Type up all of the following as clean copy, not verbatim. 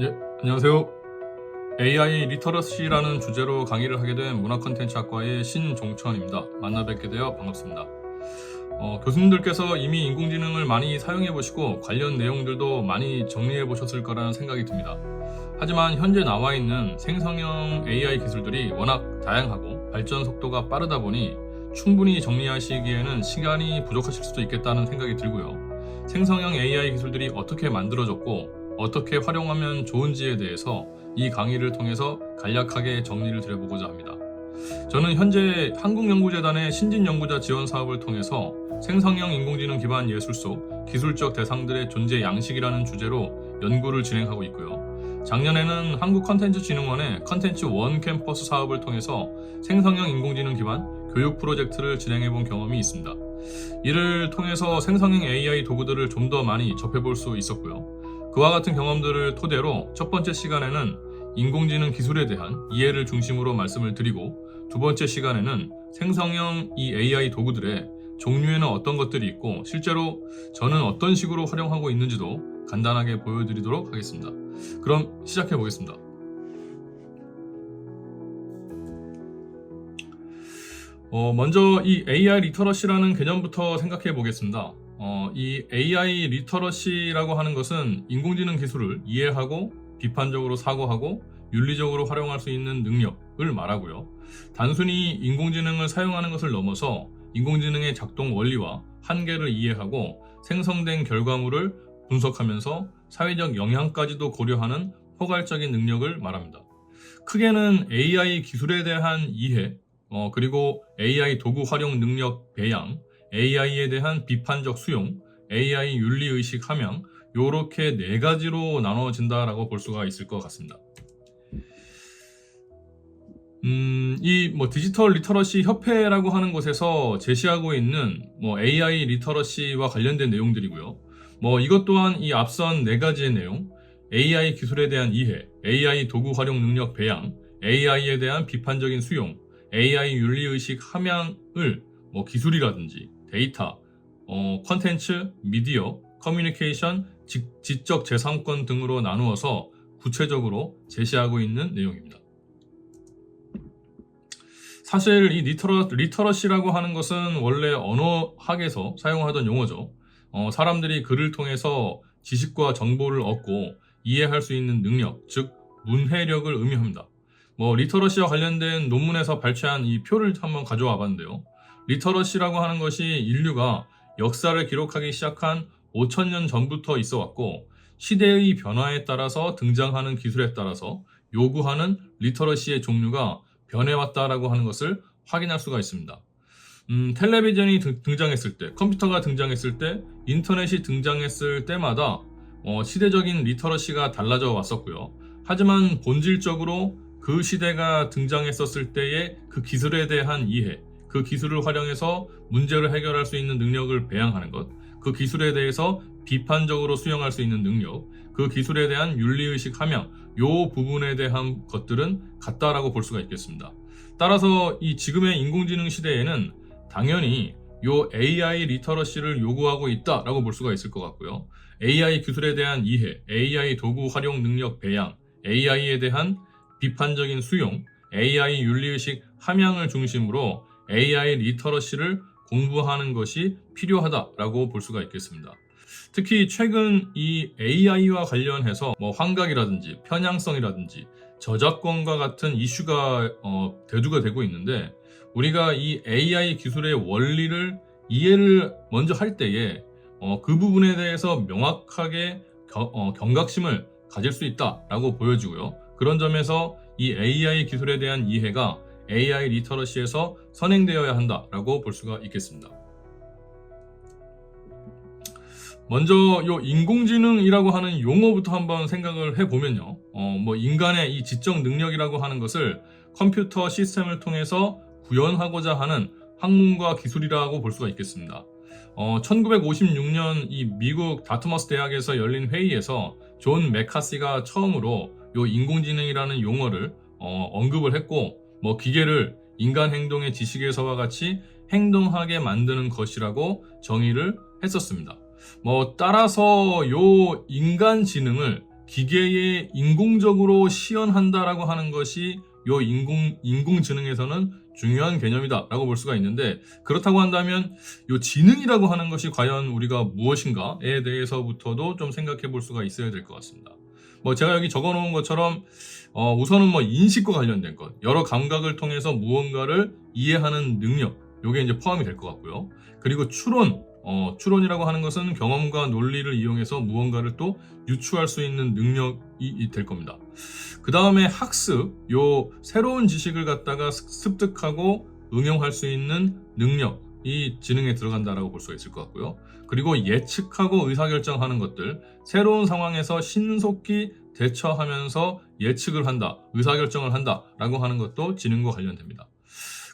예, 안녕하세요. AI 리터러시라는 주제로 강의를 하게 된 문화콘텐츠학과의 신종천입니다. 만나 뵙게 되어 반갑습니다. 교수님들께서 이미 인공지능을 많이 사용해 보시고 관련 내용들도 많이 정리해 보셨을 거라는 생각이 듭니다. 하지만 현재 나와 있는 생성형 AI 기술들이 워낙 다양하고 발전 속도가 빠르다 보니 충분히 정리하시기에는 시간이 부족하실 수도 있겠다는 생각이 들고요. 생성형 AI 기술들이 어떻게 만들어졌고 어떻게 활용하면 좋은지에 대해서 이 강의를 통해서 간략하게 정리를 드려보고자 합니다. 저는 현재 한국연구재단의 신진연구자 지원 사업을 통해서 생성형 인공지능 기반 예술 속 기술적 대상들의 존재 양식이라는 주제로 연구를 진행하고 있고요. 작년에는 한국컨텐츠진흥원의 컨텐츠 원 캠퍼스 사업을 통해서 생성형 인공지능 기반 교육 프로젝트를 진행해 본 경험이 있습니다. 이를 통해서 생성형 AI 도구들을 좀 더 많이 접해볼 수 있었고요. 그와 같은 경험들을 토대로 첫 번째 시간에는 인공지능 기술에 대한 이해를 중심으로 말씀을 드리고, 두 번째 시간에는 생성형 이 AI 도구들의 종류에는 어떤 것들이 있고 실제로 저는 어떤 식으로 활용하고 있는지도 간단하게 보여드리도록 하겠습니다. 그럼 시작해 보겠습니다. 먼저 이 AI 리터러시라는 개념부터 생각해 보겠습니다. 이 AI 리터러시라고 하는 것은 인공지능 기술을 이해하고 비판적으로 사고하고 윤리적으로 활용할 수 있는 능력을 말하고요. 단순히 인공지능을 사용하는 것을 넘어서 인공지능의 작동 원리와 한계를 이해하고 생성된 결과물을 분석하면서 사회적 영향까지도 고려하는 포괄적인 능력을 말합니다. 크게는 AI 기술에 대한 이해, 그리고 AI 도구 활용 능력 배양, AI에 대한 비판적 수용, AI 윤리의식 함양, 요렇게 네 가지로 나눠진다라고 볼 수가 있을 것 같습니다. 이 디지털 리터러시 협회라고 하는 곳에서 제시하고 있는 AI 리터러시와 관련된 내용들이고요. 이것 또한 이 앞선 네 가지의 내용, AI 기술에 대한 이해, AI 도구 활용 능력 배양, AI에 대한 비판적인 수용, AI 윤리의식 함양을 기술이라든지 데이터, 컨텐츠, 미디어, 커뮤니케이션, 지적 재산권 등으로 나누어서 구체적으로 제시하고 있는 내용입니다. 사실 이 리터러시라고 하는 것은 원래 언어학에서 사용하던 용어죠. 사람들이 글을 통해서 지식과 정보를 얻고 이해할 수 있는 능력, 즉 문해력을 의미합니다. 리터러시와 관련된 논문에서 발췌한 이 표를 한번 가져와 봤는데요. 리터러시라고 하는 것이 인류가 역사를 기록하기 시작한 5,000년 전부터 있어 왔고, 시대의 변화에 따라서 등장하는 기술에 따라서 요구하는 리터러시의 종류가 변해왔다라고 하는 것을 확인할 수가 있습니다. 텔레비전이 등장했을 때, 컴퓨터가 등장했을 때, 인터넷이 등장했을 때마다 시대적인 리터러시가 달라져 왔었고요. 하지만 본질적으로 그 시대가 등장했었을 때의 그 기술에 대한 이해, 그 기술을 활용해서 문제를 해결할 수 있는 능력을 배양하는 것, 그 기술에 대해서 비판적으로 수용할 수 있는 능력, 그 기술에 대한 윤리의식 함양, 요 부분에 대한 것들은 같다라고 볼 수가 있겠습니다. 따라서 이 지금의 인공지능 시대에는 당연히 요 AI 리터러시를 요구하고 있다라고 볼 수가 있을 것 같고요. AI 기술에 대한 이해, AI 도구 활용 능력 배양, AI에 대한 비판적인 수용, AI 윤리의식 함양을 중심으로 AI 리터러시를 공부하는 것이 필요하다라고 볼 수가 있겠습니다. 특히 최근 이 AI와 관련해서 환각이라든지 편향성이라든지 저작권과 같은 이슈가 대두가 되고 있는데, 우리가 이 AI 기술의 원리를 이해를 먼저 할 때에 그 부분에 대해서 명확하게 경각심을 가질 수 있다라고 보여지고요. 그런 점에서 이 AI 기술에 대한 이해가 AI 리터러시에서 선행되어야 한다라고 볼 수가 있겠습니다. 먼저 요 인공지능이라고 하는 용어부터 한번 생각을 해보면요. 인간의 이 지적 능력이라고 하는 것을 컴퓨터 시스템을 통해서 구현하고자 하는 학문과 기술이라고 볼 수가 있겠습니다. 1956년 이 미국 다트머스 대학에서 열린 회의에서 존 맥카시가 처음으로 요 인공지능이라는 용어를 언급을 했고, 기계를 인간 행동의 지식에서와 같이 행동하게 만드는 것이라고 정의를 했었습니다. 따라서 요 인간 지능을 기계에 인공적으로 시연한다라고 하는 것이 요 인공지능에서는 중요한 개념이다라고 볼 수가 있는데, 그렇다고 한다면 요 지능이라고 하는 것이 과연 우리가 무엇인가에 대해서부터도 좀 생각해 볼 수가 있어야 될 것 같습니다. 제가 여기 적어 놓은 것처럼 우선은 인식과 관련된 것, 여러 감각을 통해서 무언가를 이해하는 능력, 요게 이제 포함이 될 것 같고요. 그리고 추론이라고 하는 것은 경험과 논리를 이용해서 무언가를 또 유추할 수 있는 능력이 될 겁니다. 그 다음에 학습, 요 새로운 지식을 갖다가 습득하고 응용할 수 있는 능력이 지능에 들어간다라고 볼 수가 있을 것 같고요. 그리고 예측하고 의사결정하는 것들, 새로운 상황에서 신속히 대처하면서 예측을 한다, 의사결정을 한다라고 하는 것도 지능과 관련됩니다.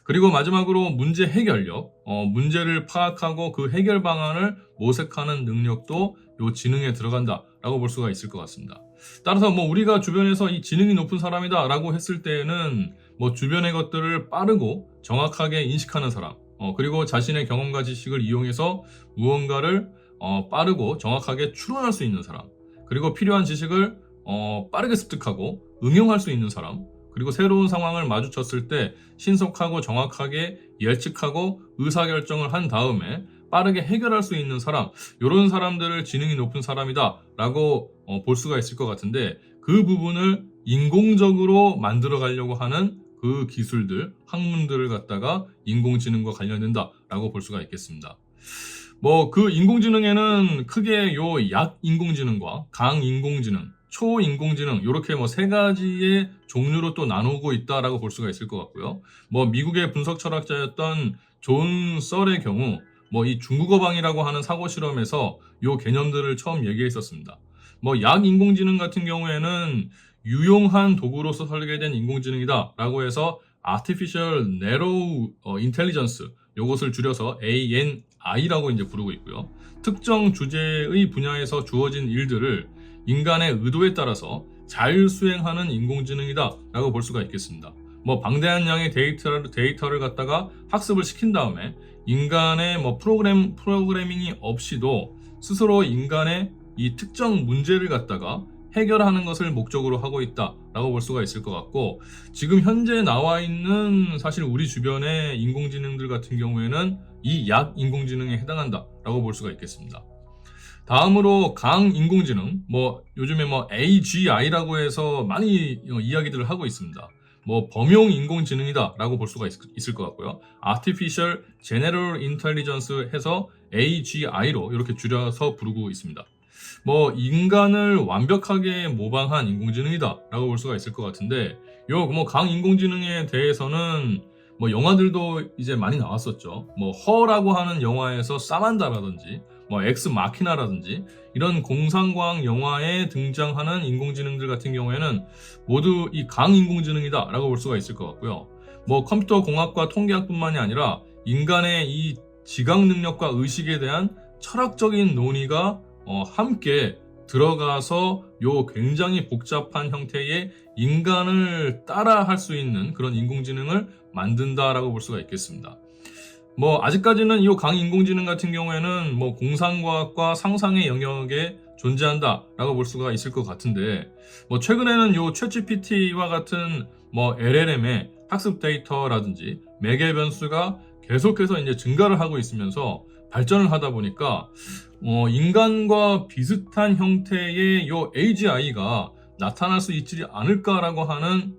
그리고 마지막으로 문제 해결력, 문제를 파악하고 그 해결 방안을 모색하는 능력도 요 지능에 들어간다라고 볼 수가 있을 것 같습니다. 따라서 우리가 주변에서 이 지능이 높은 사람이다라고 했을 때에는 주변의 것들을 빠르고 정확하게 인식하는 사람, 그리고 자신의 경험과 지식을 이용해서 무언가를 빠르고 정확하게 추론할 수 있는 사람, 그리고 필요한 지식을 빠르게 습득하고 응용할 수 있는 사람, 그리고 새로운 상황을 마주쳤을 때 신속하고 정확하게 예측하고 의사결정을 한 다음에 빠르게 해결할 수 있는 사람, 이런 사람들을 지능이 높은 사람이다 라고 볼 수가 있을 것 같은데, 그 부분을 인공적으로 만들어 가려고 하는 그 기술들, 학문들을 갖다가 인공지능과 관련된다 라고 볼 수가 있겠습니다. 그 인공지능에는 크게 요 약인공지능과 강인공지능, 초인공지능, 이렇게 세 가지의 종류로 또 나누고 있다라고 볼 수가 있을 것 같고요. 미국의 분석 철학자였던 존 썰의 경우 이 중국어방이라고 하는 사고 실험에서 요 개념들을 처음 얘기했었습니다. 약인공지능 같은 경우에는 유용한 도구로서 설계된 인공지능이다라고 해서 Artificial Narrow Intelligence, 요것을 줄여서 ANI라고 이제 부르고 있고요. 특정 주제의 분야에서 주어진 일들을 인간의 의도에 따라서 잘 수행하는 인공지능이다라고 볼 수가 있겠습니다. 방대한 양의 데이터를 갖다가 학습을 시킨 다음에 인간의 프로그래밍이 없이도 스스로 인간의 이 특정 문제를 갖다가 해결하는 것을 목적으로 하고 있다라고 볼 수가 있을 것 같고, 지금 현재 나와 있는 사실 우리 주변의 인공지능들 같은 경우에는 이 약인공지능에 해당한다라고 볼 수가 있겠습니다. 다음으로 강인공지능, 요즘에 AGI라고 해서 많이 이야기들을 하고 있습니다. 범용 인공지능이다 라고 볼 수가 있을 것 같고요. Artificial General Intelligence 해서 AGI로 이렇게 줄여서 부르고 있습니다. 인간을 완벽하게 모방한 인공지능이다 라고 볼 수가 있을 것 같은데, 요 강인공지능에 대해서는 영화들도 이제 많이 나왔었죠. 허라고 하는 영화에서 사만다라든지 엑스 마키나라든지 이런 공상과학 영화에 등장하는 인공지능들 같은 경우에는 모두 이 강인공지능이다 라고 볼 수가 있을 것 같고요. 컴퓨터 공학과 통계학뿐만이 아니라 인간의 이 지각 능력과 의식에 대한 철학적인 논의가 함께 들어가서 요 굉장히 복잡한 형태의 인간을 따라할 수 있는 그런 인공지능을 만든다라고 볼 수가 있겠습니다. 아직까지는 이 강인공지능 같은 경우에는 공상과학과 상상의 영역에 존재한다라고 볼 수가 있을 것 같은데, 최근에는 요 챗GPT와 같은 LLM의 학습 데이터라든지 매개 변수가 계속해서 이제 증가를 하고 있으면서 발전을 하다 보니까 인간과 비슷한 형태의 요 AGI가 나타날 수 있지 않을까라고 하는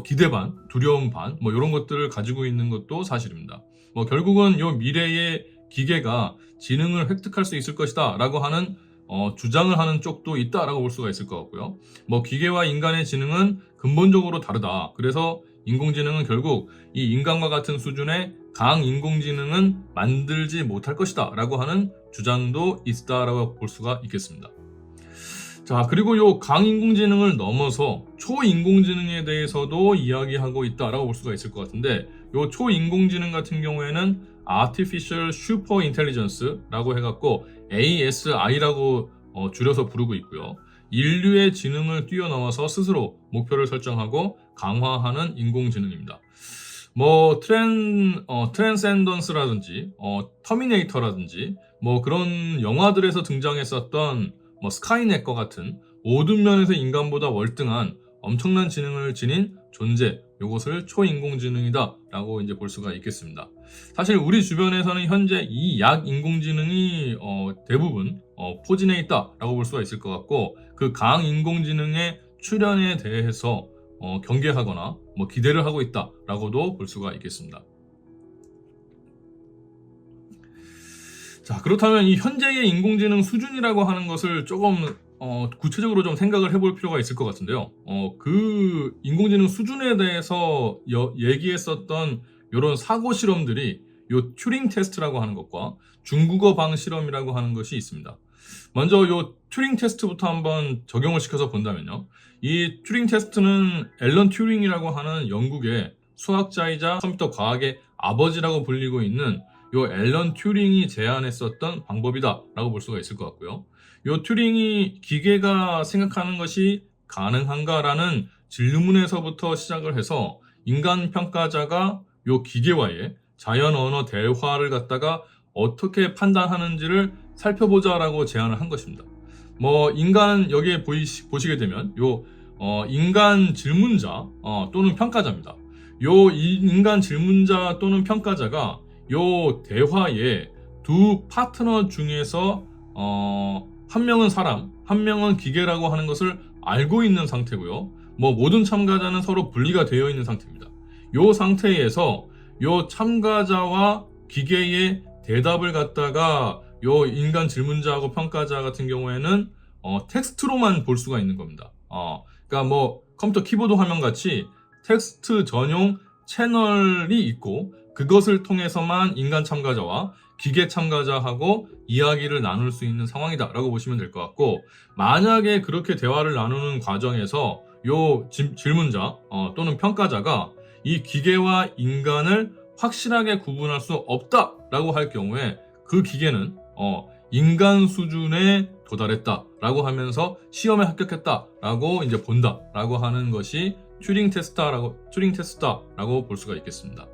기대 반, 두려움 반, 이런 것들을 가지고 있는 것도 사실입니다. 결국은 요 미래의 기계가 지능을 획득할 수 있을 것이다 라고 하는 주장을 하는 쪽도 있다라고 볼 수가 있을 것 같고요. 기계와 인간의 지능은 근본적으로 다르다. 그래서 인공지능은 결국 이 인간과 같은 수준의 강인공지능은 만들지 못할 것이다 라고 하는 주장도 있다라고 볼 수가 있겠습니다. 자, 그리고 요 강인공지능을 넘어서 초인공지능에 대해서도 이야기하고 있다라고 볼 수가 있을 것 같은데, 요 초인공지능 같은 경우에는 Artificial Super Intelligence라고 해갖고 ASI라고 줄여서 부르고 있고요. 인류의 지능을 뛰어넘어서 스스로 목표를 설정하고 강화하는 인공지능입니다. 트랜센던스라든지 터미네이터라든지 그런 영화들에서 등장했었던 스카이넷과 같은 모든 면에서 인간보다 월등한 엄청난 지능을 지닌 존재, 이것을 초인공지능이다 라고 이제 볼 수가 있겠습니다. 사실 우리 주변에서는 현재 이 약인공지능이 대부분 포진해 있다 라고 볼 수가 있을 것 같고, 그 강인공지능의 출현에 대해서 경계하거나 기대를 하고 있다 라고도 볼 수가 있겠습니다. 자, 그렇다면 이 현재의 인공지능 수준이라고 하는 것을 조금 구체적으로 좀 생각을 해볼 필요가 있을 것 같은데요. 그 인공지능 수준에 대해서 얘기했었던 이런 사고 실험들이 요 튜링 테스트라고 하는 것과 중국어 방 실험이라고 하는 것이 있습니다. 먼저 요 튜링 테스트부터 한번 적용을 시켜서 본다면요. 이 튜링 테스트는 앨런 튜링이라고 하는 영국의 수학자이자 컴퓨터 과학의 아버지라고 불리고 있는 요 앨런 튜링이 제안했었던 방법이다 라고 볼 수가 있을 것 같고요. 요 튜링이 기계가 생각하는 것이 가능한가라는 질문에서부터 시작을 해서 인간 평가자가 요 기계와의 자연 언어 대화를 갖다가 어떻게 판단하는지를 살펴보자라고 제안을 한 것입니다. 인간 여기에 보시게 되면 요 인간 질문자 또는 평가자입니다. 요 인간 질문자 또는 평가자가 요 대화에 두 파트너 중에서 한 명은 사람, 한 명은 기계라고 하는 것을 알고 있는 상태고요. 모든 참가자는 서로 분리가 되어 있는 상태입니다. 요 상태에서 요 참가자와 기계의 대답을 갖다가 요 인간 질문자하고 평가자 같은 경우에는 텍스트로만 볼 수가 있는 겁니다. 그러니까 컴퓨터 키보드 화면 같이 텍스트 전용 채널이 있고, 그것을 통해서만 인간 참가자와 기계 참가자하고 이야기를 나눌 수 있는 상황이다 라고 보시면 될 것 같고, 만약에 그렇게 대화를 나누는 과정에서 요 질문자 또는 평가자가 이 기계와 인간을 확실하게 구분할 수 없다 라고 할 경우에 그 기계는 인간 수준에 도달했다 라고 하면서 시험에 합격했다 라고 이제 본다 라고 하는 것이 튜링 테스트다라고 볼 수가 있겠습니다.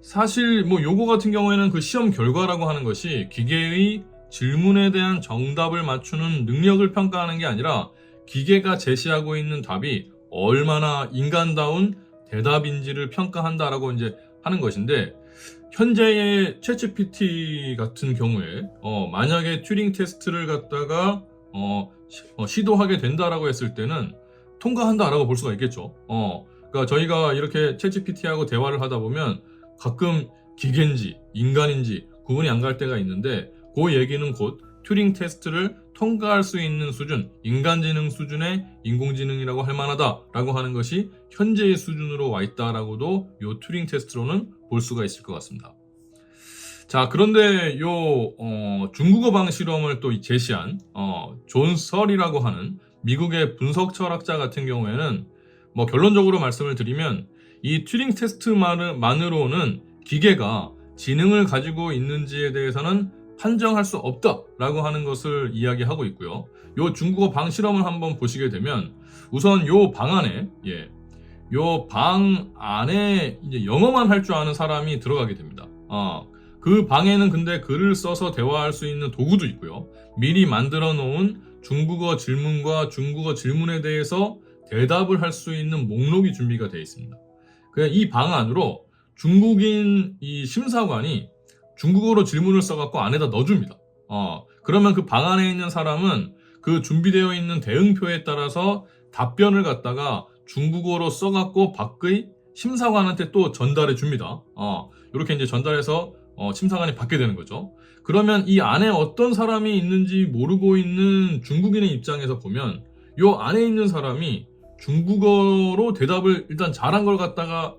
사실 요거 같은 경우에는 그 시험 결과라고 하는 것이 기계의 질문에 대한 정답을 맞추는 능력을 평가하는 게 아니라 기계가 제시하고 있는 답이 얼마나 인간다운 대답인지를 평가한다라고 이제 하는 것인데, 현재의 챗GPT 같은 경우에 만약에 튜링 테스트를 갖다가 시도하게 된다라고 했을 때는 통과한다라고 볼 수가 있겠죠. 그러니까 저희가 이렇게 챗GPT하고 대화를 하다 보면 가끔 기계인지 인간인지 구분이 안 갈 때가 있는데, 그 얘기는 곧 튜링 테스트를 통과할 수 있는 수준, 인간지능 수준의 인공지능이라고 할 만하다라고 하는 것이 현재의 수준으로 와 있다라고도 요 튜링 테스트로는 볼 수가 있을 것 같습니다. 자, 그런데 요 중국어 방 실험을 또 제시한 존 설이라고 하는 미국의 분석 철학자 같은 경우에는 결론적으로 말씀을 드리면 이 튜링 테스트만으로는 기계가 지능을 가지고 있는지에 대해서는 판정할 수 없다라고 하는 것을 이야기하고 있고요. 요 중국어 방 실험을 한번 보시게 되면 우선 요 방 안에 요 방 안에 이제 영어만 할 줄 아는 사람이 들어가게 됩니다. 그 방에는 근데 글을 써서 대화할 수 있는 도구도 있고요. 미리 만들어 놓은 중국어 질문과 중국어 질문에 대해서 대답을 할 수 있는 목록이 준비가 되어 있습니다. 그냥 이 방 안으로 중국인 이 심사관이 중국어로 질문을 써갖고 안에다 넣어줍니다. 그러면 그 방 안에 있는 사람은 그 준비되어 있는 대응표에 따라서 답변을 갖다가 중국어로 써갖고 밖의 심사관한테 또 전달해 줍니다. 이렇게 이제 전달해서 심사관이 받게 되는 거죠. 그러면 이 안에 어떤 사람이 있는지 모르고 있는 중국인의 입장에서 보면 이 안에 있는 사람이 중국어로 대답을 일단 잘한 걸 갖다가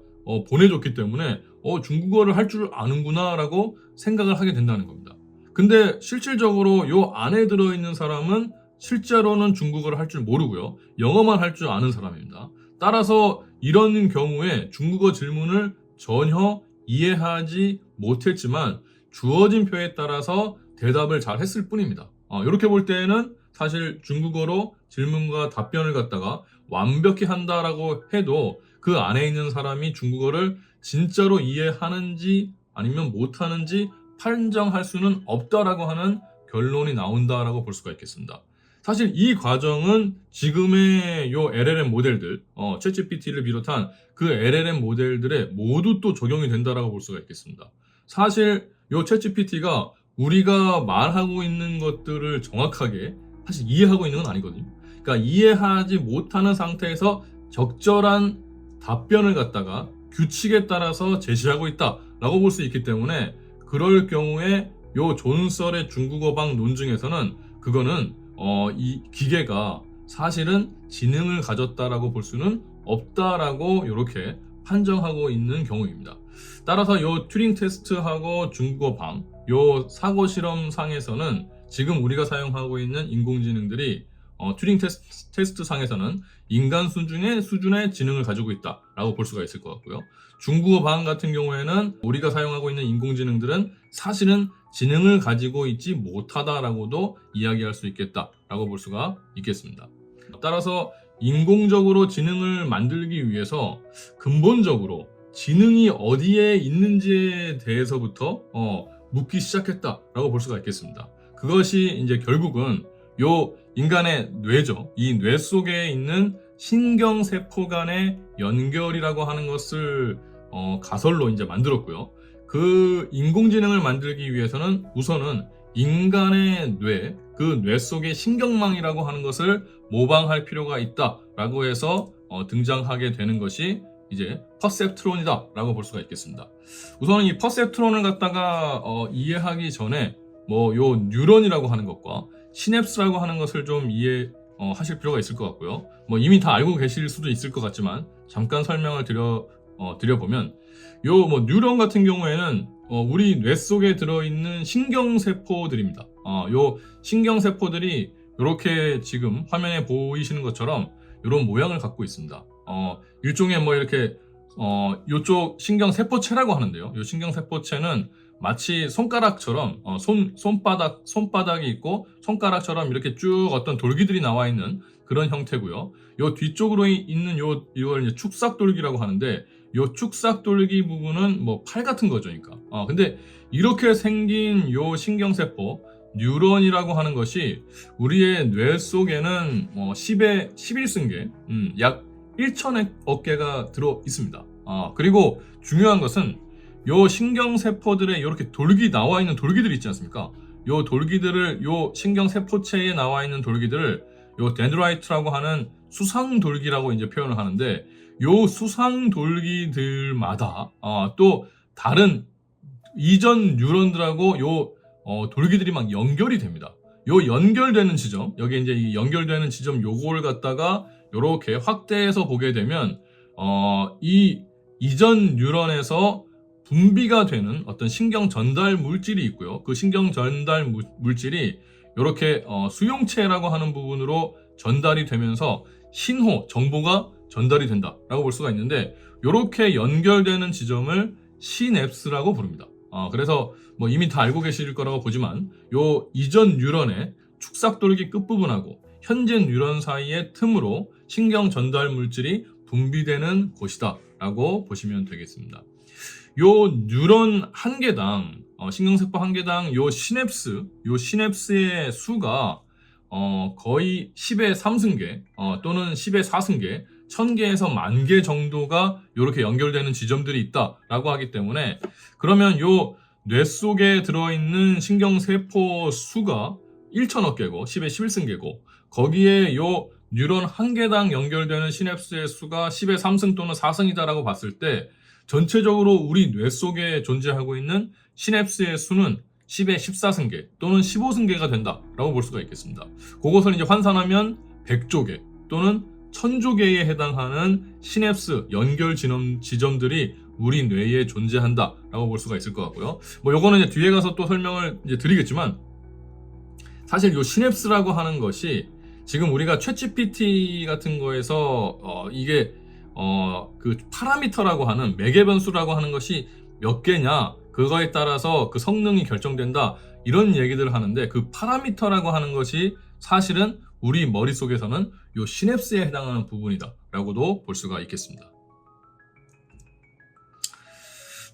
보내줬기 때문에 중국어를 할 줄 아는구나 라고 생각을 하게 된다는 겁니다. 근데 실질적으로 이 안에 들어있는 사람은 실제로는 중국어를 할 줄 모르고요. 영어만 할 줄 아는 사람입니다. 따라서 이런 경우에 중국어 질문을 전혀 이해하지 못했지만 주어진 표에 따라서 대답을 잘 했을 뿐입니다. 이렇게 볼 때에는 사실 중국어로 질문과 답변을 갖다가 완벽히 한다라고 해도 그 안에 있는 사람이 중국어를 진짜로 이해하는지 아니면 못하는지 판정할 수는 없다라고 하는 결론이 나온다라고 볼 수가 있겠습니다. 사실 이 과정은 지금의 요 LLM 모델들, 챗GPT를 비롯한 그 LLM 모델들에 모두 또 적용이 된다라고 볼 수가 있겠습니다. 사실 요 챗GPT가 우리가 말하고 있는 것들을 정확하게 사실 이해하고 있는 건 아니거든요. 그러니까 이해하지 못하는 상태에서 적절한 답변을 갖다가 규칙에 따라서 제시하고 있다라고 볼 수 있기 때문에 그럴 경우에 요 존설의 중국어방 논증에서는 그거는 이 기계가 사실은 지능을 가졌다라고 볼 수는 없다라고 이렇게 판정하고 있는 경우입니다. 따라서 요 튜링 테스트하고 중국어방 요 사고 실험 상에서는 지금 우리가 사용하고 있는 인공지능들이 튜링 테스트 상에서는 인간 수준의 지능을 가지고 있다라고 볼 수가 있을 것 같고요. 중국어 방 같은 경우에는 우리가 사용하고 있는 인공지능들은 사실은 지능을 가지고 있지 못하다라고도 이야기할 수 있겠다라고 볼 수가 있겠습니다. 따라서 인공적으로 지능을 만들기 위해서 근본적으로 지능이 어디에 있는지에 대해서부터 묻기 시작했다라고 볼 수가 있겠습니다. 그것이 이제 결국은 요 인간의 뇌죠. 이 뇌 속에 있는 신경세포 간의 연결이라고 하는 것을 가설로 이제 만들었고요. 그 인공지능을 만들기 위해서는 우선은 인간의 뇌, 그 뇌 속의 신경망이라고 하는 것을 모방할 필요가 있다라고 해서 등장하게 되는 것이 이제 퍼셉트론이다라고 볼 수가 있겠습니다. 우선은 이 퍼셉트론을 갖다가 이해하기 전에 요 뉴런이라고 하는 것과 시냅스라고 하는 것을 좀 이해하실 필요가 있을 것 같고요. 이미 다 알고 계실 수도 있을 것 같지만 잠깐 설명을 드려보면 요 뉴런 같은 경우에는 우리 뇌 속에 들어있는 신경세포들입니다. 요 신경세포들이 이렇게 지금 화면에 보이시는 것처럼 이런 모양을 갖고 있습니다. 일종의 이렇게 요쪽 신경세포체라고 하는데요. 요 신경세포체는 마치 손가락처럼 손바닥이 있고 손가락처럼 이렇게 쭉 어떤 돌기들이 나와 있는 그런 형태고요. 요 뒤쪽으로 있는 이걸 이제 축삭돌기라고 하는데 요 축삭돌기 부분은 팔 같은 거죠, 그러니까. 근데 이렇게 생긴 요 신경세포 뉴런이라고 하는 것이 우리의 뇌 속에는 10의 11승계, 약 1,000억 개가 들어 있습니다. 그리고 중요한 것은 요 신경세포들에 이렇게 돌기 나와 있는 돌기들 있지 않습니까? 요 돌기들을 요 신경세포체에 나와 있는 돌기들을 요 덴드라이트라고 하는 수상돌기라고 이제 표현을 하는데 요 수상돌기들마다 또 다른 이전 뉴런들하고 요 돌기들이 막 연결이 됩니다. 요 연결되는 지점, 여기 이제 이 연결되는 지점 요거를 갖다가 요렇게 확대해서 보게 되면 이 이전 뉴런에서 분비가 되는 어떤 신경 전달 물질이 있고요. 그 신경 전달 물질이 이렇게 수용체라고 하는 부분으로 전달이 되면서 신호, 정보가 전달이 된다라고 볼 수가 있는데 이렇게 연결되는 지점을 시냅스라고 부릅니다. 그래서 이미 다 알고 계실 거라고 보지만 요 이전 뉴런의 축삭돌기 끝부분하고 현재 뉴런 사이의 틈으로 신경 전달 물질이 분비되는 곳이다라고 보시면 되겠습니다. 요 뉴런 한 개당 신경세포 한 개당 요 시냅스의 수가 거의 10의 3승계 또는 10의 4승계 1000개에서 10,000개 정도가 이렇게 연결되는 지점들이 있다라고 하기 때문에 그러면 요 뇌 속에 들어있는 신경세포 수가 1,000억 개고 10의 11승계고 거기에 요 뉴런 한 개당 연결되는 시냅스의 수가 10의 3승 또는 4승이다라고 봤을 때 전체적으로 우리 뇌 속에 존재하고 있는 시냅스의 수는 10의 14승계 또는 15승계가 된다라고 볼 수가 있겠습니다. 그것을 이제 환산하면 100조 개 또는 1000조 개에 해당하는 시냅스 연결 지점들이 우리 뇌에 존재한다라고 볼 수가 있을 것 같고요. 요거는 이제 뒤에 가서 또 설명을 이제 드리겠지만 사실 요 시냅스라고 하는 것이 지금 우리가 챗GPT 같은 거에서 이게 그 파라미터라고 하는 매개 변수라고 하는 것이 몇 개냐 그거에 따라서 그 성능이 결정된다 이런 얘기들을 하는데 그 파라미터라고 하는 것이 사실은 우리 머릿속에서는 요 시냅스에 해당하는 부분이다 라고도 볼 수가 있겠습니다.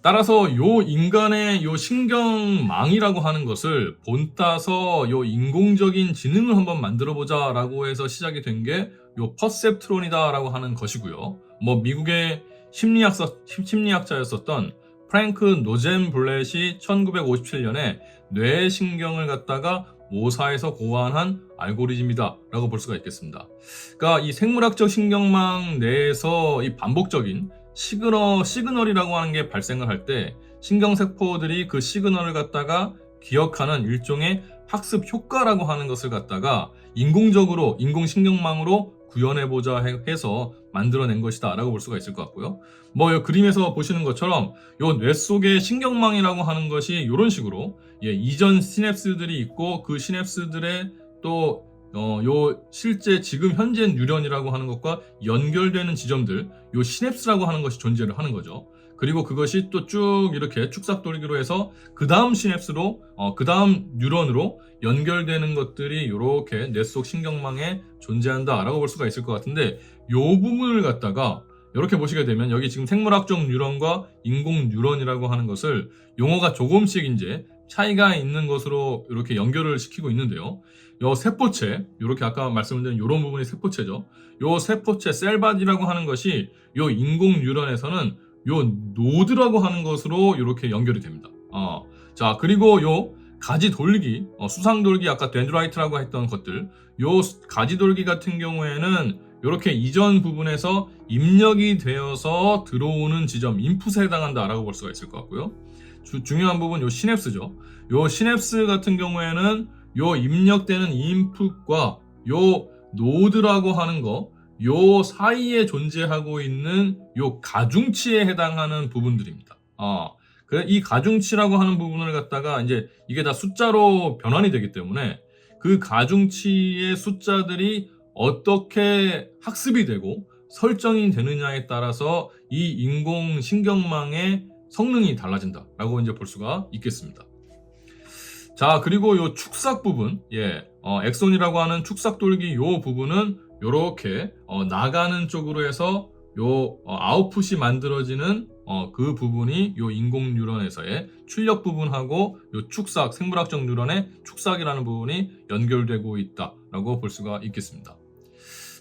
따라서 요 인간의 요 신경망이라고 하는 것을 본따서 요 인공적인 지능을 한번 만들어보자 라고 해서 시작이 된 게 요 퍼셉트론이다 라고 하는 것이고요. 뭐 미국의 심리학자였었던 프랭크 노젠블렛이 1957년에 뇌신경을 갖다가 모사해서 고안한 알고리즘이다 라고 볼 수가 있겠습니다. 그러니까 이 생물학적 신경망 내에서 이 반복적인 시그널이라고 하는 게 발생을 할 때 신경세포들이 그 시그널을 갖다가 기억하는 일종의 학습 효과라고 하는 것을 갖다가 인공적으로 인공신경망으로 구현해보자 해서 만들어낸 것이다 라고 볼 수가 있을 것 같고요. 뭐 그림에서 보시는 것처럼 요 뇌 속의 신경망이라고 하는 것이 이런 식으로 이전 시냅스들이 있고 그 시냅스들의 또 요 실제 지금 현재 뉴런이라고 하는 것과 연결되는 지점들, 요 시냅스라고 하는 것이 존재를 하는 거죠. 그리고 그것이 또 쭉 이렇게 축삭돌기로 해서 그 다음 시냅스로 그 다음 뉴런으로 연결되는 것들이 이렇게 뇌 속 신경망에 존재한다라고 볼 수가 있을 것 같은데, 요 부분을 갖다가 이렇게 보시게 되면 여기 지금 생물학적 뉴런과 인공 뉴런이라고 하는 것을 용어가 조금씩 이제 차이가 있는 것으로 이렇게 연결을 시키고 있는데요. 요 세포체, 이렇게 아까 말씀드린 이런 부분이 세포체죠. 요 세포체 셀바디라고 하는 것이 요 인공 뉴런에서는 요 노드라고 하는 것으로 이렇게 연결이 됩니다. 자, 그리고 요 가지 돌기, 수상 돌기, 아까 덴드라이트라고 했던 것들, 요 가지 돌기 같은 경우에는 이렇게 이전 부분에서 입력이 되어서 들어오는 지점, 인풋에 해당한다라고 볼 수가 있을 것 같고요. 중요한 부분 요 시냅스죠. 요 시냅스 같은 경우에는 요 입력되는 인풋과 요 노드라고 하는 거, 요 사이에 존재하고 있는 요 가중치에 해당하는 부분들입니다. 이 가중치라고 하는 부분을 갖다가 이제 이게 다 숫자로 변환이 되기 때문에 그 가중치의 숫자들이 어떻게 학습이 되고 설정이 되느냐에 따라서 이 인공신경망의 성능이 달라진다라고 이제 볼 수가 있겠습니다. 자, 그리고 요 축삭 부분, 엑손이라고 하는 축삭 돌기 요 부분은 요렇게 나가는 쪽으로 해서 요 아웃풋이 만들어지는 그 부분이 요 인공 뉴런에서의 출력 부분하고 요 축삭, 생물학적 뉴런의 축삭이라는 부분이 연결되고 있다라고 볼 수가 있겠습니다.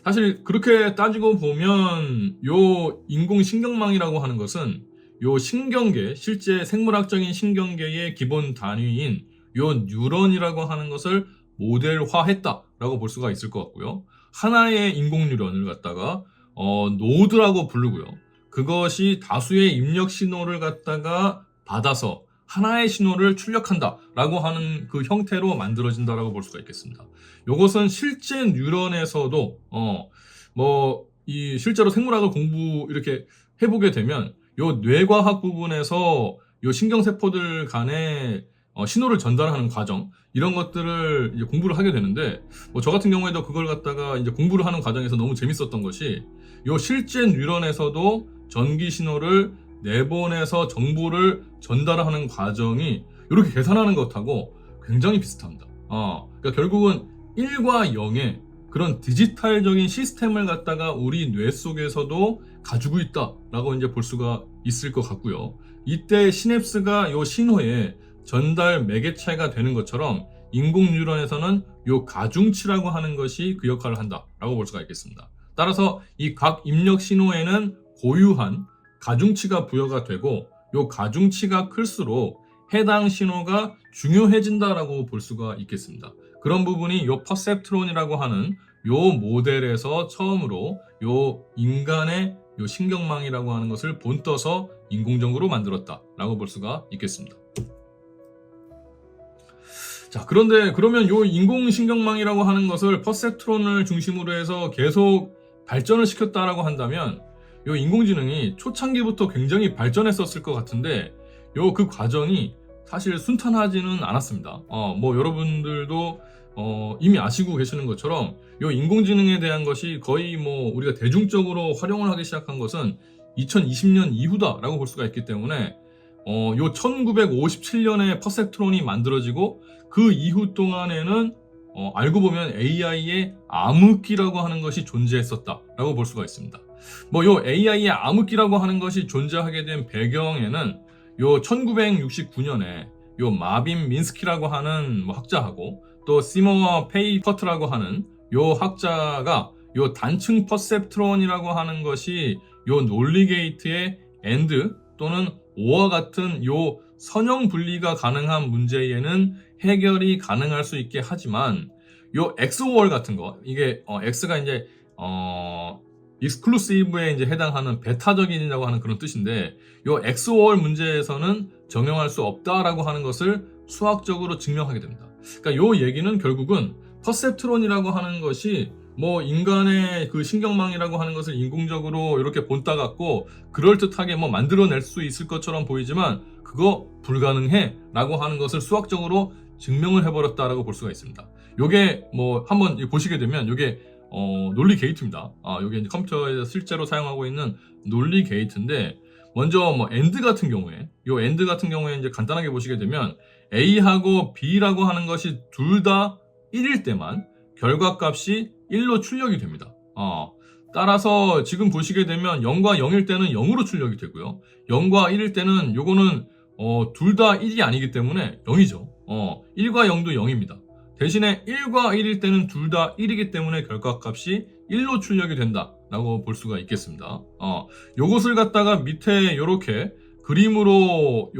사실 그렇게 따지고 보면 요 인공신경망이라고 하는 것은 요 신경계, 실제 생물학적인 신경계의 기본 단위인 요 뉴런이라고 하는 것을 모델화했다라고 볼 수가 있을 것 같고요. 하나의 인공 뉴런을 갖다가 노드라고 부르고요. 그것이 다수의 입력 신호를 갖다가 받아서 하나의 신호를 출력한다라고 하는 그 형태로 만들어진다라고 볼 수가 있겠습니다. 이것은 실제 뉴런에서도 이 실제로 생물학을 공부 이렇게 해보게 되면 요 뇌과학 부분에서 요 신경세포들 간에 신호를 전달하는 과정, 이런 것들을 이제 공부를 하게 되는데, 저 같은 경우에도 그걸 갖다가 이제 공부를 하는 과정에서 너무 재밌었던 것이 요 실제 뉴런에서도 전기 신호를 내보내서 정보를 전달하는 과정이 이렇게 계산하는 것하고 굉장히 비슷합니다. 그러니까 결국은 1과 0의 그런 디지털적인 시스템을 갖다가 우리 뇌 속에서도 가지고 있다라고 이제 볼 수가 있을 것 같고요. 이때 시냅스가 요 신호에 전달 매개체가 되는 것처럼 인공 뉴런에서는 요 가중치라고 하는 것이 그 역할을 한다라고 볼 수가 있겠습니다. 따라서 이 각 입력 신호에는 고유한 가중치가 부여가 되고, 요 가중치가 클수록 해당 신호가 중요해진다라고 볼 수가 있겠습니다. 그런 부분이 요 퍼셉트론이라고 하는 요 모델에서 처음으로 요 인간의 요 신경망이라고 하는 것을 본떠서 인공적으로 만들었다라고 볼 수가 있겠습니다. 자, 그런데 그러면 요 인공신경망이라고 하는 것을 퍼셉트론을 중심으로 해서 계속 발전을 시켰다라고 한다면, 요 인공지능이 초창기부터 굉장히 발전했었을 것 같은데 그 과정이 사실 순탄하지는 않았습니다. 여러분들도 이미 아시고 계시는 것처럼 요 인공지능에 대한 것이 거의 우리가 대중적으로 활용을 하기 시작한 것은 2020년 이후다라고 볼 수가 있기 때문에 요 1957년에 퍼셉트론이 만들어지고 그 이후 동안에는 알고 보면 AI의 암흑기라고 하는 것이 존재했었다라고 볼 수가 있습니다. 요 AI의 암흑기라고 하는 것이 존재하게 된 배경에는 요 1969년에 요 마빈 민스키라고 하는 뭐 학자하고 또 시머 페이퍼트라고 하는 요 학자가 요 단층 퍼셉트론이라고 하는 것이 요 논리 게이트의 AND 또는 OR와 같은 요 선형 분리가 가능한 문제에는 해결이 가능할 수 있게 하지만 요 XOR 같은 거 이게 X가 이제 익스클루시브에 이제 해당하는 배타적인이라고 하는 그런 뜻인데 요 XOR 문제에서는 적용할 수 없다라고 하는 것을 수학적으로 증명하게 됩니다. 그러니까 요 얘기는 결국은 퍼셉트론이라고 하는 것이 뭐 인간의 그 신경망이라고 하는 것을 인공적으로 이렇게 본따 갖고 그럴듯하게 뭐 만들어낼 수 있을 것처럼 보이지만 그거 불가능해 라고 하는 것을 수학적으로 증명을 해버렸다라고 볼 수가 있습니다. 요게 뭐 한번 보시게 되면 요게 논리 게이트입니다. 요게 이제 컴퓨터에서 실제로 사용하고 있는 논리 게이트인데 먼저 뭐 AND 같은 경우에 요 AND 같은 경우에 이제 간단하게 보시게 되면 A하고 B라고 하는 것이 둘 다 1일 때만 결과값이 1로 출력이 됩니다. 따라서 지금 보시게 되면 0과 0일 때는 0으로 출력이 되고요. 0과 1일 때는 요거는 둘 다 1이 아니기 때문에 0이죠. 1과 0도 0입니다. 대신에 1과 1일 때는 둘 다 1이기 때문에 결과값이 1로 출력이 된다라고 볼 수가 있겠습니다. 요것을 갖다가 밑에 요렇게 그림으로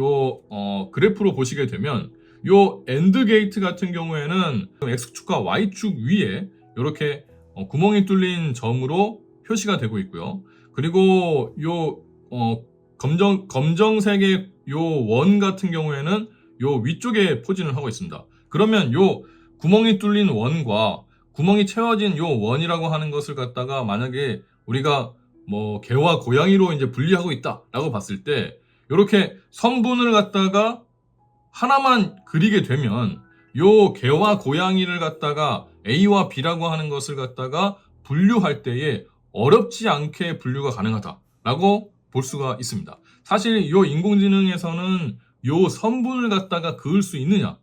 그래프로 보시게 되면 요 AND 게이트 같은 경우에는 X축과 Y축 위에 이렇게 구멍이 뚫린 점으로 표시가 되고 있고요. 그리고 요 검정색의 요 원 같은 경우에는 요 위쪽에 포진을 하고 있습니다. 그러면 요 구멍이 뚫린 원과 구멍이 채워진 요 원이라고 하는 것을 갖다가 만약에 우리가 뭐 개와 고양이로 이제 분리하고 있다라고 봤을 때 이렇게 선분을 갖다가 하나만 그리게 되면 요 개와 고양이를 갖다가 A와 B라고 하는 것을 갖다가 분류할 때에 어렵지 않게 분류가 가능하다라고 볼 수가 있습니다. 사실 요 인공지능에서는 요 선분을 갖다가 그을 수 있느냐,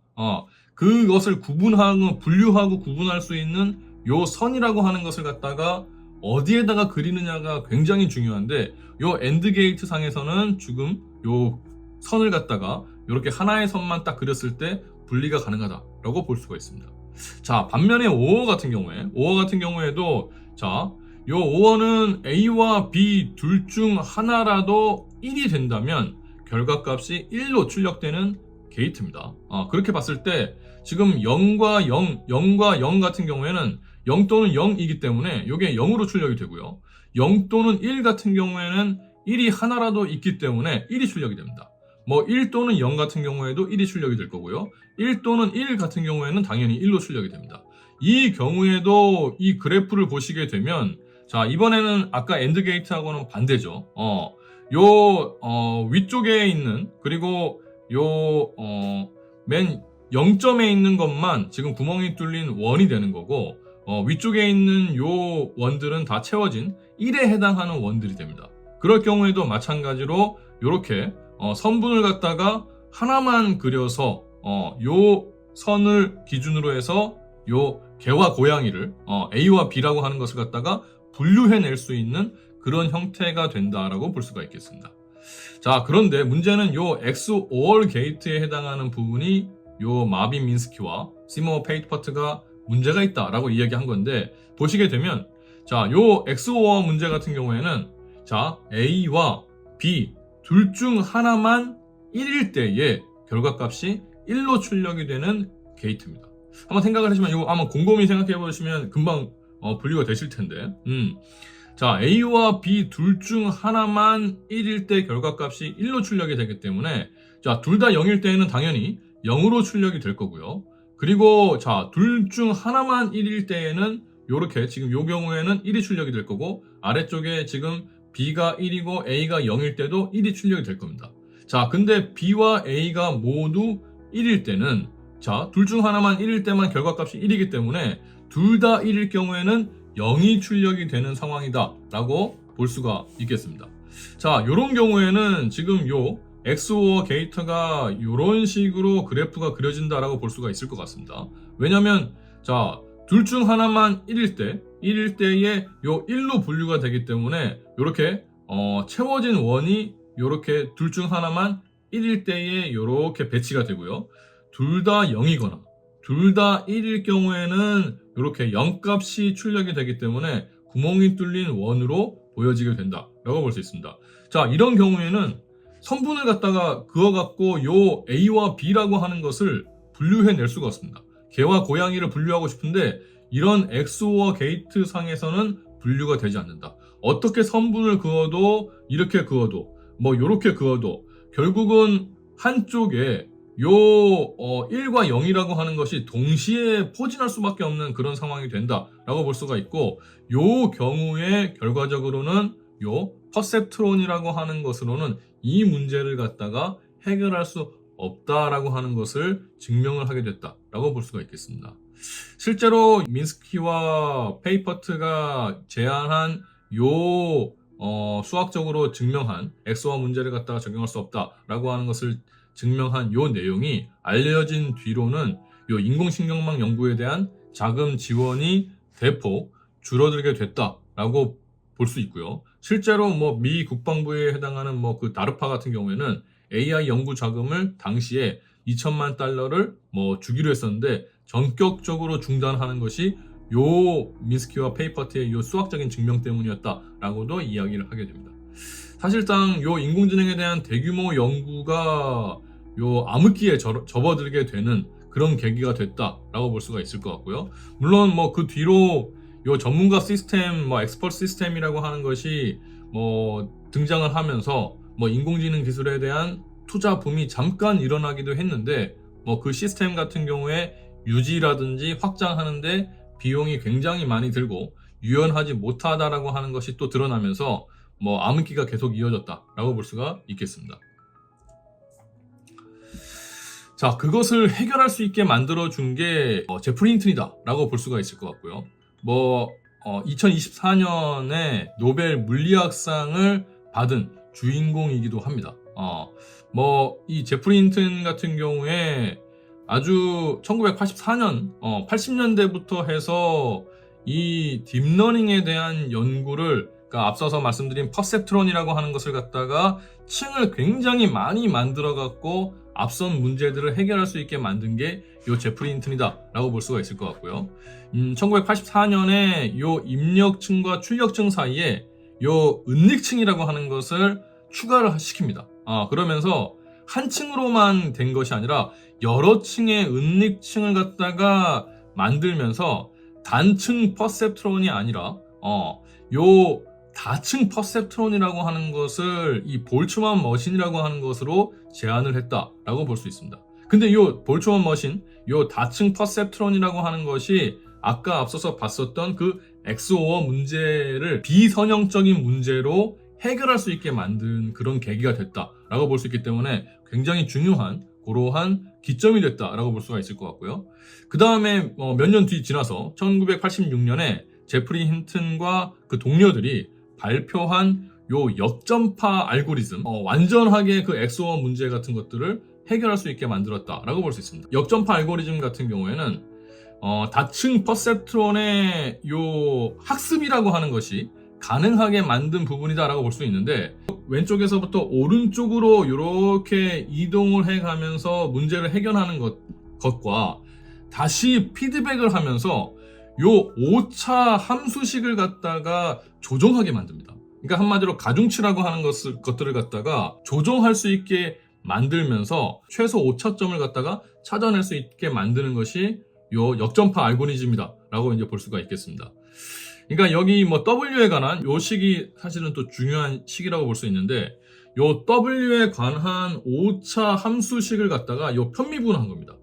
그것을 분류하고 구분할 수 있는 요 선이라고 하는 것을 갖다가 어디에다가 그리느냐가 굉장히 중요한데 요 AND 게이트 상에서는 지금 요 선을 갖다가 이렇게 하나의 선만 딱 그렸을 때 분리가 가능하다라고 볼 수가 있습니다. 자, 반면에 OR 같은 경우에도 자, 요 OR는 A와 B 둘 중 하나라도 1이 된다면 결과값이 1로 출력되는 게이트입니다. 그렇게 봤을 때 지금 0과 0 같은 경우에는 0 또는 0이기 때문에 이게 0으로 출력이 되고요. 0 또는 1 같은 경우에는 1이 하나라도 있기 때문에 1이 출력이 됩니다. 뭐 1 또는 0 같은 경우에도 1이 출력이 될 거고요. 1 또는 1 같은 경우에는 당연히 1로 출력이 됩니다. 이 경우에도 이 그래프를 보시게 되면 자, 이번에는 아까 AND 게이트하고는 반대죠. 위쪽에 있는 그리고 맨 0점에 있는 것만 지금 구멍이 뚫린 원이 되는 거고 위쪽에 있는 요 원들은 다 채워진 1에 해당하는 원들이 됩니다. 그럴 경우에도 마찬가지로 이렇게 선분을 갖다가 하나만 그려서 요 선을 기준으로 해서 요 개와 고양이를 A와 B라고 하는 것을 갖다가 분류해낼 수 있는 그런 형태가 된다라고 볼 수가 있겠습니다. 자, 그런데 문제는 요 XOR 게이트에 해당하는 부분이 요 마빈 민스키와 시머 페이퍼트가 문제가 있다라고 이야기한 건데 보시게 되면 자, 요 XOR 문제 같은 경우에는 자, A와 B 둘 중 하나만 1일 때에 결과값이 1로 출력이 되는 게이트입니다. 한번 생각을 하시면 이거 아마 곰곰이 생각해 보시면 금방 분류가 되실 텐데 자, A와 B 둘 중 하나만 1일 때 결과값이 1로 출력이 되기 때문에 자, 둘 다 0일 때에는 당연히 0으로 출력이 될 거고요. 그리고 자, 둘 중 하나만 1일 때에는 요렇게 지금 요 경우에는 1이 출력이 될 거고 아래쪽에 지금 B가 1이고 A가 0일 때도 1이 출력이 될 겁니다. 자, 근데 B와 A가 모두 1일 때는 자, 둘 중 하나만 1일 때만 결과값이 1이기 때문에 둘 다 1일 경우에는 0이 출력이 되는 상황이다 라고 볼 수가 있겠습니다. 자, 요런 경우에는 지금 요 XOR 게이트가 요런 식으로 그래프가 그려진다라고 볼 수가 있을 것 같습니다. 왜냐면 자, 둘 중 하나만 1일 때에 요 1로 분류가 되기 때문에 요렇게 채워진 원이 요렇게 둘 중 하나만 1일 때에 이렇게 배치가 되고요. 둘 다 0이거나 둘 다 1일 경우에는 이렇게 0값이 출력이 되기 때문에 구멍이 뚫린 원으로 보여지게 된다라고 볼 수 있습니다. 자, 이런 경우에는 선분을 갖다가 그어갖고 요 A와 B라고 하는 것을 분류해낼 수가 없습니다. 개와 고양이를 분류하고 싶은데 이런 XOR 게이트 상에서는 분류가 되지 않는다. 어떻게 선분을 그어도 이렇게 그어도 뭐 이렇게 그어도 결국은 한쪽에 요 1과 0이라고 하는 것이 동시에 포진할 수밖에 없는 그런 상황이 된다라고 볼 수가 있고, 요 경우에 결과적으로는 요 퍼셉트론이라고 하는 것으로는 이 문제를 갖다가 해결할 수 없다라고 하는 것을 증명을 하게 됐다라고 볼 수가 있겠습니다. 실제로 민스키와 페이퍼트가 제안한 요 수학적으로 증명한 XOR 문제를 갖다가 적용할 수 없다라고 하는 것을 증명한 요 내용이 알려진 뒤로는 요 인공신경망 연구에 대한 자금 지원이 대폭 줄어들게 됐다라고 볼 수 있고요. 실제로 뭐 미 국방부에 해당하는 뭐 그 나르파 같은 경우에는 AI 연구 자금을 당시에 2천만 달러를 뭐 주기로 했었는데 전격적으로 중단하는 것이 요 민스키와 페이퍼트의 요 수학적인 증명 때문이었다라고도 이야기를 하게 됩니다. 사실상 요 인공지능에 대한 대규모 연구가 요 암흑기에 접어들게 되는 그런 계기가 됐다라고 볼 수가 있을 것 같고요. 물론 뭐 그 뒤로 요 전문가 시스템, 뭐 엑스퍼트 시스템이라고 하는 것이 뭐 등장을 하면서 뭐 인공지능 기술에 대한 투자 붐이 잠깐 일어나기도 했는데 뭐 그 시스템 같은 경우에 유지라든지 확장하는데 비용이 굉장히 많이 들고 유연하지 못하다라고 하는 것이 또 드러나면서 뭐 암흑기가 계속 이어졌다라고 볼 수가 있겠습니다. 자, 그것을 해결할 수 있게 만들어준 게 제프리 힌튼이다라고 볼 수가 있을 것 같고요. 2024년에 노벨 물리학상을 받은 주인공이기도 합니다. 이 제프리 힌튼 같은 경우에 아주 1984년, 80년대부터 해서 이 딥러닝에 대한 연구를, 그러니까 앞서서 말씀드린 퍼셉트론이라고 하는 것을 갖다가 층을 굉장히 많이 만들어 갖고 앞선 문제들을 해결할 수 있게 만든 게 요 제프리 힌튼이다라고 볼 수가 있을 것 같고요. 1984년에 요 입력층과 출력층 사이에 요 은닉층이라고 하는 것을 추가를 시킵니다. 그러면서 한 층으로만 된 것이 아니라 여러 층의 은닉층을 갖다가 만들면서 단층 퍼셉트론이 아니라 요 다층 퍼셉트론이라고 하는 것을 이 볼츠만 머신이라고 하는 것으로 제안을 했다라고 볼 수 있습니다. 근데 이 볼츠만 머신, 이 다층 퍼셉트론이라고 하는 것이 아까 앞서서 봤었던 그 XOR 문제를 비선형적인 문제로 해결할 수 있게 만든 그런 계기가 됐다라고 볼 수 있기 때문에 굉장히 중요한 그러한 기점이 됐다라고 볼 수가 있을 것 같고요. 그 다음에 몇 년 뒤 지나서 1986년에 제프리 힌튼과 그 동료들이 발표한 요 역전파 알고리즘, 완전하게 그 XOR 문제 같은 것들을 해결할 수 있게 만들었다라고 볼 수 있습니다. 역전파 알고리즘 같은 경우에는 다층 퍼셉트론의 요 학습이라고 하는 것이 가능하게 만든 부분이다라고 볼 수 있는데, 왼쪽에서부터 오른쪽으로 이렇게 이동을 해가면서 문제를 해결하는 것과 다시 피드백을 하면서 요 5차 함수식을 갖다가 조정하게 만듭니다. 그러니까 한마디로 가중치라고 하는 것들을 갖다가 조정할 수 있게 만들면서 최소 5차점을 갖다가 찾아낼 수 있게 만드는 것이 요 역전파 알고리즘이다라고 이제 볼 수가 있겠습니다. 그러니까 여기 뭐 W에 관한 요 식이 사실은 또 중요한 식이라고 볼 수 있는데, 요 W에 관한 5차 함수식을 갖다가 요 편미분한 겁니다.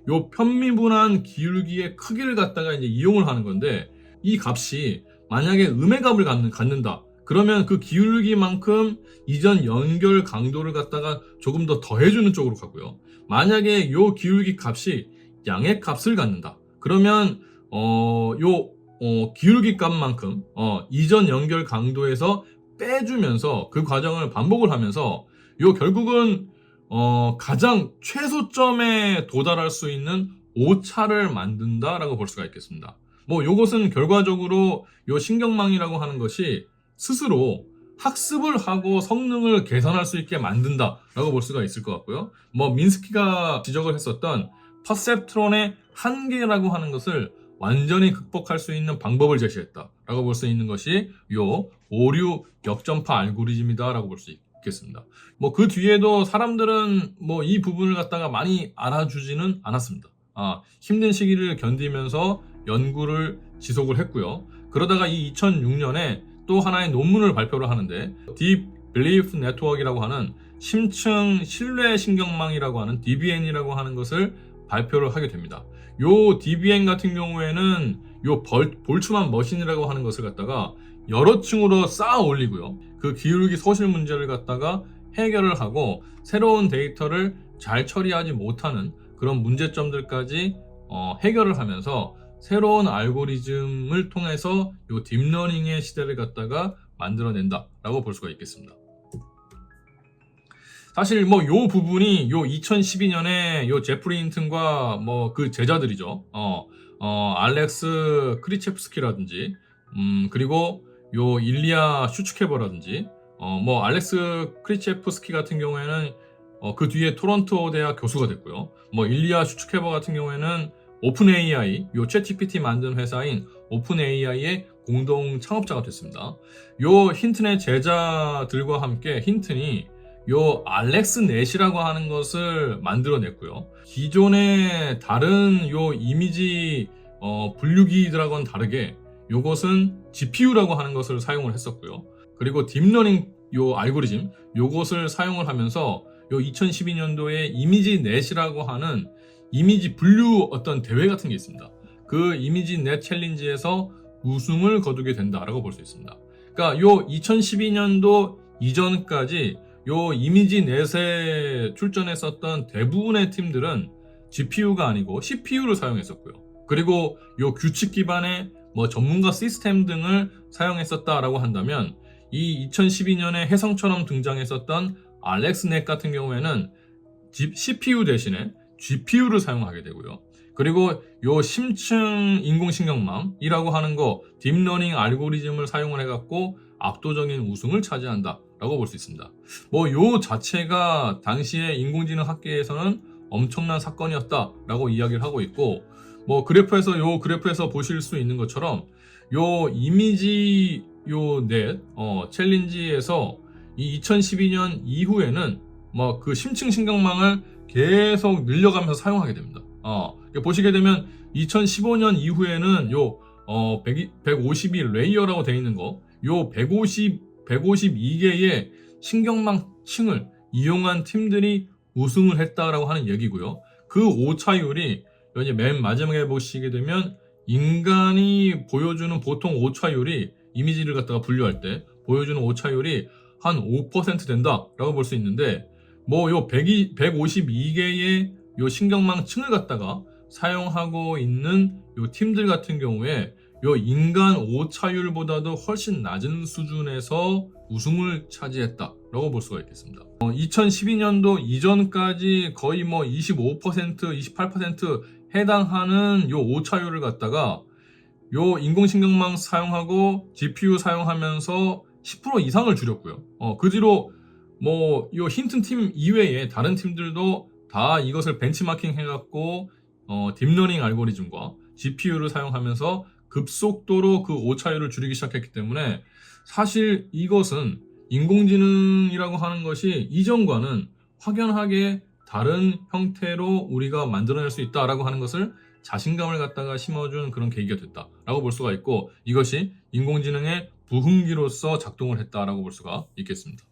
요 편미분한 기울기의 크기를 갖다가 이제 이용을 하는 건데, 이 값이 만약에 음의 값을 갖는다. 그러면 그 기울기만큼 이전 연결 강도를 갖다가 조금 더 더해주는 쪽으로 가고요. 만약에 요 기울기 값이 양의 값을 갖는다. 그러면 기울기 값만큼 이전 연결 강도에서 빼주면서 그 과정을 반복을 하면서 요 결국은 가장 최소점에 도달할 수 있는 오차를 만든다라고 볼 수가 있겠습니다. 뭐 요것은 결과적으로 요 신경망이라고 하는 것이 스스로 학습을 하고 성능을 개선할 수 있게 만든다라고 볼 수가 있을 것 같고요. 뭐 민스키가 지적을 했었던 퍼셉트론의 한계라고 하는 것을 완전히 극복할 수 있는 방법을 제시했다라고 볼 수 있는 것이 요 오류 역전파 알고리즘이다라고 볼 수 있겠습니다. 뭐 그 뒤에도 사람들은 뭐 이 부분을 갖다가 많이 알아주지는 않았습니다. 힘든 시기를 견디면서 연구를 지속을 했고요. 그러다가 이 2006년에 또 하나의 논문을 발표를 하는데 Deep Belief Network이라고 하는 심층 신뢰 신경망이라고 하는 DBN이라고 하는 것을 발표를 하게 됩니다. 요 DBN 같은 경우에는 요 볼츠만 머신이라고 하는 것을 갖다가 여러 층으로 쌓아 올리고요. 그 기울기 소실 문제를 갖다가 해결을 하고 새로운 데이터를 잘 처리하지 못하는 그런 문제점들까지 해결을 하면서 새로운 알고리즘을 통해서 요 딥러닝의 시대를 갖다가 만들어낸다라고 볼 수가 있겠습니다. 사실 뭐 요 부분이 요 2012년에 요 제프리 힌튼과 뭐 그 제자들이죠. 알렉스 크리체프스키라든지 그리고 요 일리아 슈츠케버라든지 뭐 알렉스 크리체프스키 같은 경우에는 그 뒤에 토론토 대학 교수가 됐고요. 뭐 일리아 슈츠케버 같은 경우에는 오픈 AI, 요 챗GPT 만든 회사인 오픈 AI의 공동 창업자가 됐습니다. 요 힌튼의 제자들과 함께 힌튼이 요 알렉스 넷이라고 하는 것을 만들어냈고요. 기존의 다른 요 이미지 분류기들하고는 다르게 요것은 GPU라고 하는 것을 사용을 했었고요. 그리고 딥러닝 요 알고리즘 요것을 사용을 하면서 요 2012년도에 이미지 넷이라고 하는 이미지 분류 어떤 대회 같은 게 있습니다. 그 이미지 넷 챌린지에서 우승을 거두게 된다라고 볼 수 있습니다. 그러니까 요 2012년도 이전까지 요 이미지 넷에 출전했었던 대부분의 팀들은 GPU가 아니고 CPU를 사용했었고요. 그리고 요 규칙 기반의 뭐 전문가 시스템 등을 사용했었다라고 한다면 이 2012년에 혜성처럼 등장했었던 알렉스넷 같은 경우에는 CPU 대신에 GPU를 사용하게 되고요. 그리고 요 심층 인공신경망이라고 하는 거 딥러닝 알고리즘을 사용을 해갖고 압도적인 우승을 차지한다라고 볼 수 있습니다. 뭐 요 자체가 당시에 인공지능 학계에서는 엄청난 사건이었다라고 이야기를 하고 있고 뭐 그래프에서 보실 수 있는 것처럼 요 이미지 요 넷 챌린지에서 이 2012년 이후에는 뭐 그 심층 신경망을 계속 늘려가면서 사용하게 됩니다. 보시게 되면 2015년 이후에는 요 152 레이어라고 되어 있는 거, 요 152개의 신경망층을 이용한 팀들이 우승을 했다라고 하는 얘기고요. 그 오차율이 이제 맨 마지막에 보시게 되면 인간이 보여주는 보통 오차율이 이미지를 갖다가 분류할 때 보여주는 오차율이 한 5% 된다라고 볼 수 있는데 뭐 요 152개의 요 신경망층을 갖다가 사용하고 있는 요 팀들 같은 경우에 요 인간 오차율보다도 훨씬 낮은 수준에서 우승을 차지했다라고 볼 수가 있겠습니다. 2012년도 이전까지 거의 뭐 25%, 28% 해당하는 요 오차율을 갖다가 요 인공신경망 사용하고 GPU 사용하면서 10% 이상을 줄였고요. 그 뒤로 뭐 요 힌튼 팀 이외에 다른 팀들도 다 이것을 벤치마킹 해갖고 딥러닝 알고리즘과 GPU를 사용하면서 급속도로 그 오차율을 줄이기 시작했기 때문에 사실 이것은 인공지능이라고 하는 것이 이전과는 확연하게 다른 형태로 우리가 만들어낼 수 있다라고 하는 것을 자신감을 갖다가 심어준 그런 계기가 됐다라고 볼 수가 있고 이것이 인공지능의 부흥기로서 작동을 했다라고 볼 수가 있겠습니다.